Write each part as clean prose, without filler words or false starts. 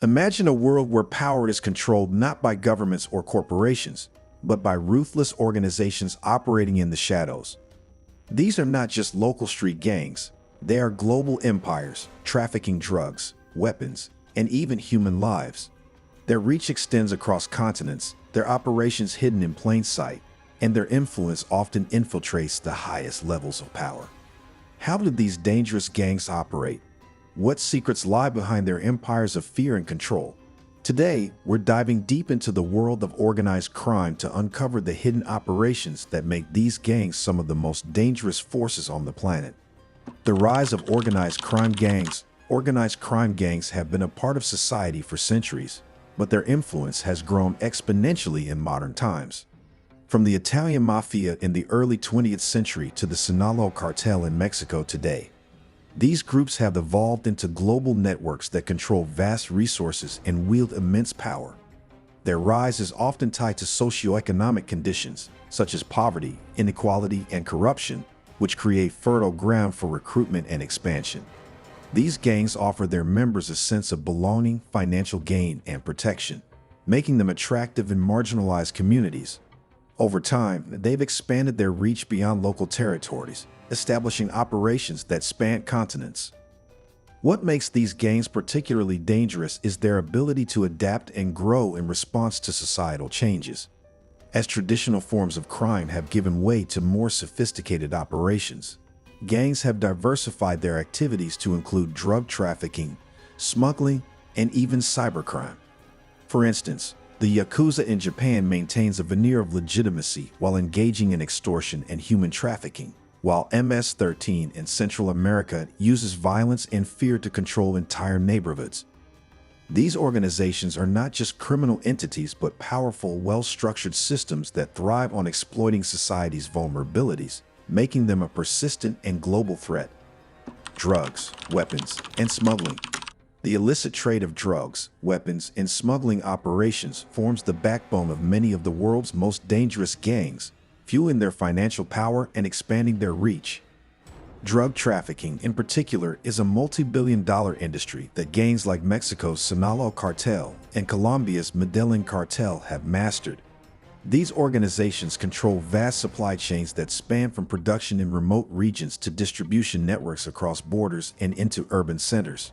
Imagine a world where power is controlled not by governments or corporations, but by ruthless organizations operating in the shadows. These are not just local street gangs, they are global empires, trafficking drugs, weapons, and even human lives. Their reach extends across continents, their operations hidden in plain sight, and their influence often infiltrates the highest levels of power. How do these dangerous gangs operate? What secrets lie behind their empires of fear and control? Today, we're diving deep into the world of organized crime to uncover the hidden operations that make these gangs some of the most dangerous forces on the planet. The rise of organized crime gangs. Organized crime gangs have been a part of society for centuries, but their influence has grown exponentially in modern times. From the Italian mafia in the early 20th century to the Sinaloa cartel in Mexico today, these groups have evolved into global networks that control vast resources and wield immense power. Their rise is often tied to socioeconomic conditions, such as poverty, inequality, and corruption, which create fertile ground for recruitment and expansion. These gangs offer their members a sense of belonging, financial gain, and protection, making them attractive in marginalized communities. Over time, they've expanded their reach beyond local territories, establishing operations that span continents. What makes these gangs particularly dangerous is their ability to adapt and grow in response to societal changes. As traditional forms of crime have given way to more sophisticated operations, gangs have diversified their activities to include drug trafficking, smuggling, and even cybercrime. For instance, the Yakuza in Japan maintains a veneer of legitimacy while engaging in extortion and human trafficking, while MS-13 in Central America uses violence and fear to control entire neighborhoods. These organizations are not just criminal entities but powerful, well-structured systems that thrive on exploiting society's vulnerabilities, making them a persistent and global threat. Drugs, weapons, and smuggling. The illicit trade of drugs, weapons, and smuggling operations forms the backbone of many of the world's most dangerous gangs, fueling their financial power and expanding their reach. Drug trafficking, in particular, is a multi-billion-dollar industry that gangs like Mexico's Sinaloa cartel and Colombia's Medellin cartel have mastered. These organizations control vast supply chains that span from production in remote regions to distribution networks across borders and into urban centers.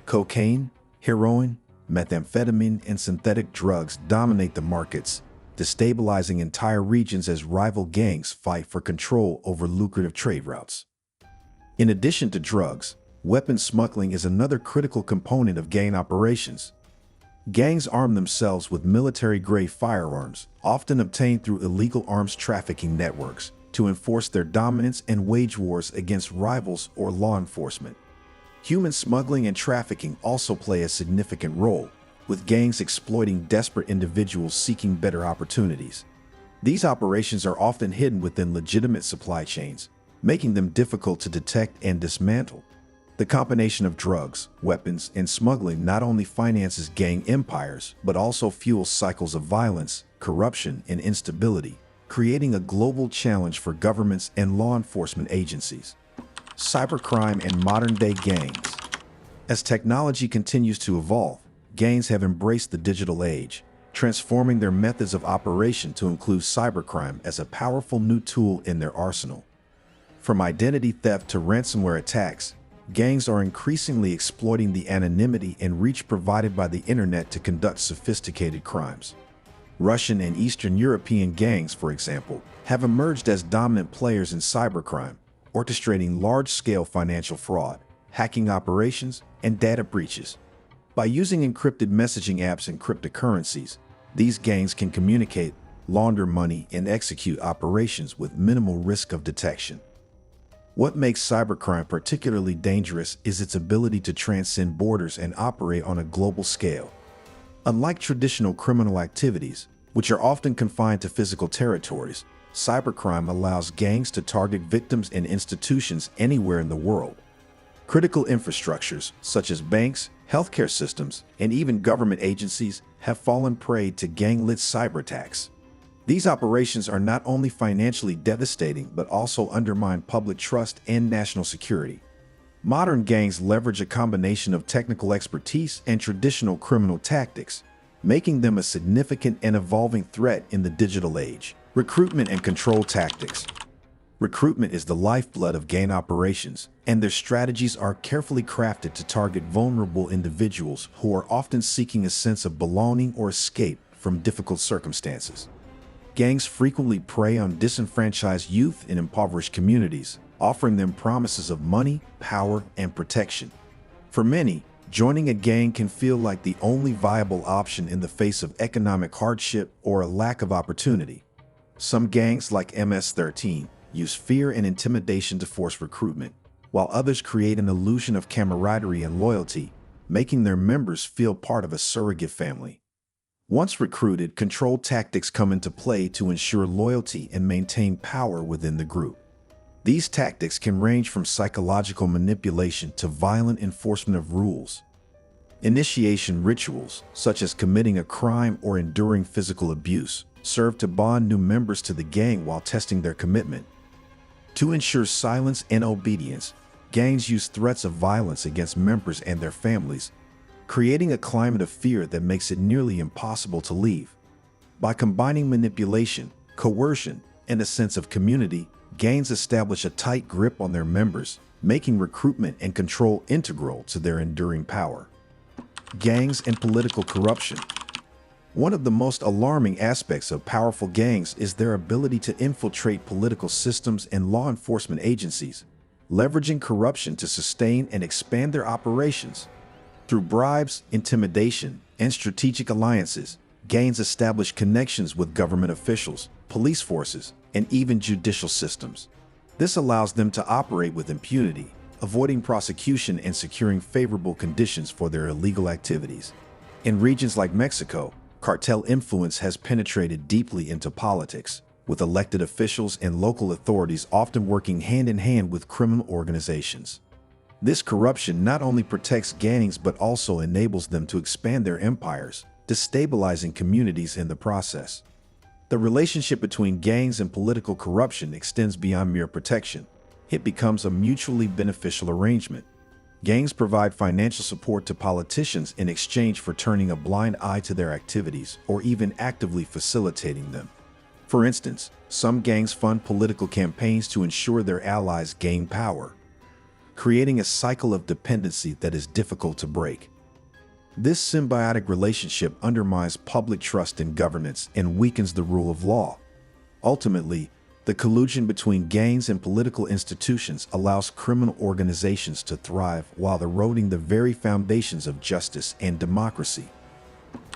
Cocaine, heroin, methamphetamine, and synthetic drugs dominate the markets, destabilizing entire regions as rival gangs fight for control over lucrative trade routes. In addition to drugs, weapons smuggling is another critical component of gang operations. Gangs arm themselves with military-grade firearms, often obtained through illegal arms trafficking networks, to enforce their dominance and wage wars against rivals or law enforcement. Human smuggling and trafficking also play a significant role, with gangs exploiting desperate individuals seeking better opportunities. These operations are often hidden within legitimate supply chains, making them difficult to detect and dismantle. The combination of drugs, weapons, and smuggling not only finances gang empires, but also fuels cycles of violence, corruption, and instability, creating a global challenge for governments and law enforcement agencies. Cybercrime and modern-day gangs. As technology continues to evolve, gangs have embraced the digital age, transforming their methods of operation to include cybercrime as a powerful new tool in their arsenal. From identity theft to ransomware attacks, gangs are increasingly exploiting the anonymity and reach provided by the internet to conduct sophisticated crimes. Russian and Eastern European gangs, for example, have emerged as dominant players in cybercrime, orchestrating large-scale financial fraud, hacking operations, and data breaches. By using encrypted messaging apps and cryptocurrencies, these gangs can communicate, launder money, and execute operations with minimal risk of detection. What makes cybercrime particularly dangerous is its ability to transcend borders and operate on a global scale. Unlike traditional criminal activities, which are often confined to physical territories, cybercrime allows gangs to target victims and institutions anywhere in the world. Critical infrastructures, such as banks, healthcare systems, and even government agencies, have fallen prey to gang-led cyber attacks. These operations are not only financially devastating but also undermine public trust and national security. Modern gangs leverage a combination of technical expertise and traditional criminal tactics, making them a significant and evolving threat in the digital age. Recruitment and control tactics. Recruitment is the lifeblood of gang operations, and their strategies are carefully crafted to target vulnerable individuals who are often seeking a sense of belonging or escape from difficult circumstances. Gangs frequently prey on disenfranchised youth in impoverished communities, offering them promises of money, power, and protection. For many, joining a gang can feel like the only viable option in the face of economic hardship or a lack of opportunity. Some gangs, like MS-13, use fear and intimidation to force recruitment, while others create an illusion of camaraderie and loyalty, making their members feel part of a surrogate family. Once recruited, control tactics come into play to ensure loyalty and maintain power within the group. These tactics can range from psychological manipulation to violent enforcement of rules. Initiation rituals, such as committing a crime or enduring physical abuse, serve to bond new members to the gang while testing their commitment. To ensure silence and obedience, gangs use threats of violence against members and their families, creating a climate of fear that makes it nearly impossible to leave. By combining manipulation, coercion, and a sense of community, gangs establish a tight grip on their members, making recruitment and control integral to their enduring power. Gangs and political corruption. One of the most alarming aspects of powerful gangs is their ability to infiltrate political systems and law enforcement agencies, leveraging corruption to sustain and expand their operations. Through bribes, intimidation, and strategic alliances, gangs establish connections with government officials, police forces, and even judicial systems. This allows them to operate with impunity, avoiding prosecution and securing favorable conditions for their illegal activities. In regions like Mexico, cartel influence has penetrated deeply into politics, with elected officials and local authorities often working hand in hand with criminal organizations. This corruption not only protects gangs but also enables them to expand their empires, destabilizing communities in the process. The relationship between gangs and political corruption extends beyond mere protection. It becomes a mutually beneficial arrangement. Gangs provide financial support to politicians in exchange for turning a blind eye to their activities or even actively facilitating them. For instance, some gangs fund political campaigns to ensure their allies gain power, creating a cycle of dependency that is difficult to break. This symbiotic relationship undermines public trust in governance and weakens the rule of law. Ultimately, the collusion between gangs and political institutions allows criminal organizations to thrive while eroding the very foundations of justice and democracy.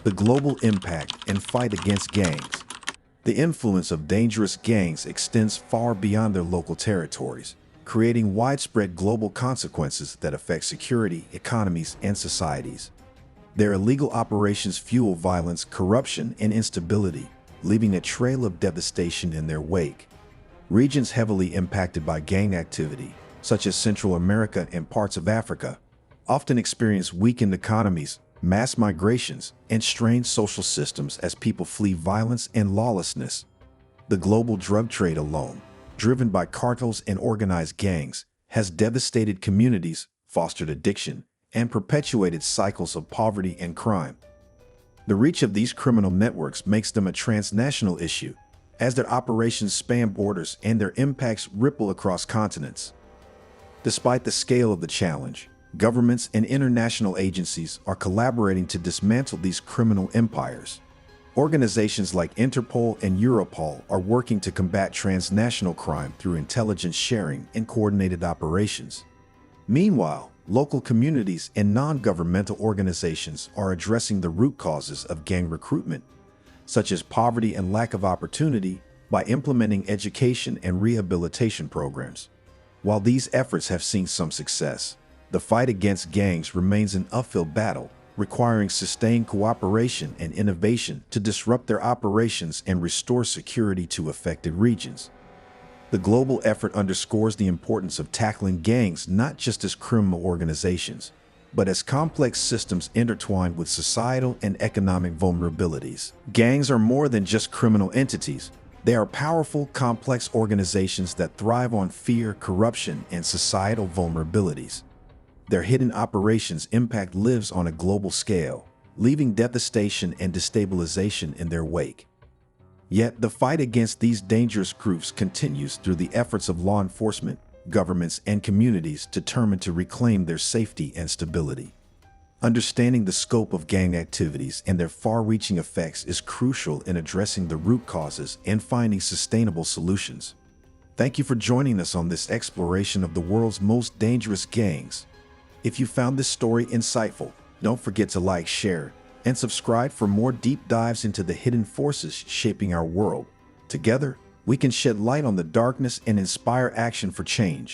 The global impact and fight against gangs. The influence of dangerous gangs extends far beyond their local territories, creating widespread global consequences that affect security, economies, and societies. Their illegal operations fuel violence, corruption, and instability, leaving a trail of devastation in their wake. Regions heavily impacted by gang activity, such as Central America and parts of Africa, often experience weakened economies, mass migrations, and strained social systems as people flee violence and lawlessness. The global drug trade alone, driven by cartels and organized gangs, has devastated communities, fostered addiction, and perpetuated cycles of poverty and crime. The reach of these criminal networks makes them a transnational issue, as their operations span borders and their impacts ripple across continents. Despite the scale of the challenge, governments and international agencies are collaborating to dismantle these criminal empires. Organizations like Interpol and Europol are working to combat transnational crime through intelligence sharing and coordinated operations. Meanwhile, local communities and non-governmental organizations are addressing the root causes of gang recruitment, such as poverty and lack of opportunity, by implementing education and rehabilitation programs. While these efforts have seen some success, the fight against gangs remains an uphill battle, requiring sustained cooperation and innovation to disrupt their operations and restore security to affected regions. The global effort underscores the importance of tackling gangs not just as criminal organizations, but as complex systems intertwined with societal and economic vulnerabilities. Gangs are more than just criminal entities. They are powerful, complex organizations that thrive on fear, corruption, and societal vulnerabilities. Their hidden operations impact lives on a global scale, leaving devastation and destabilization in their wake. Yet the fight against these dangerous groups continues through the efforts of law enforcement, governments, and communities determined to reclaim their safety and stability. Understanding the scope of gang activities and their far-reaching effects is crucial in addressing the root causes and finding sustainable solutions. Thank you for joining us on this exploration of the world's most dangerous gangs. If you found this story insightful, don't forget to like, share, and subscribe for more deep dives into the hidden forces shaping our world. Together, we can shed light on the darkness and inspire action for change.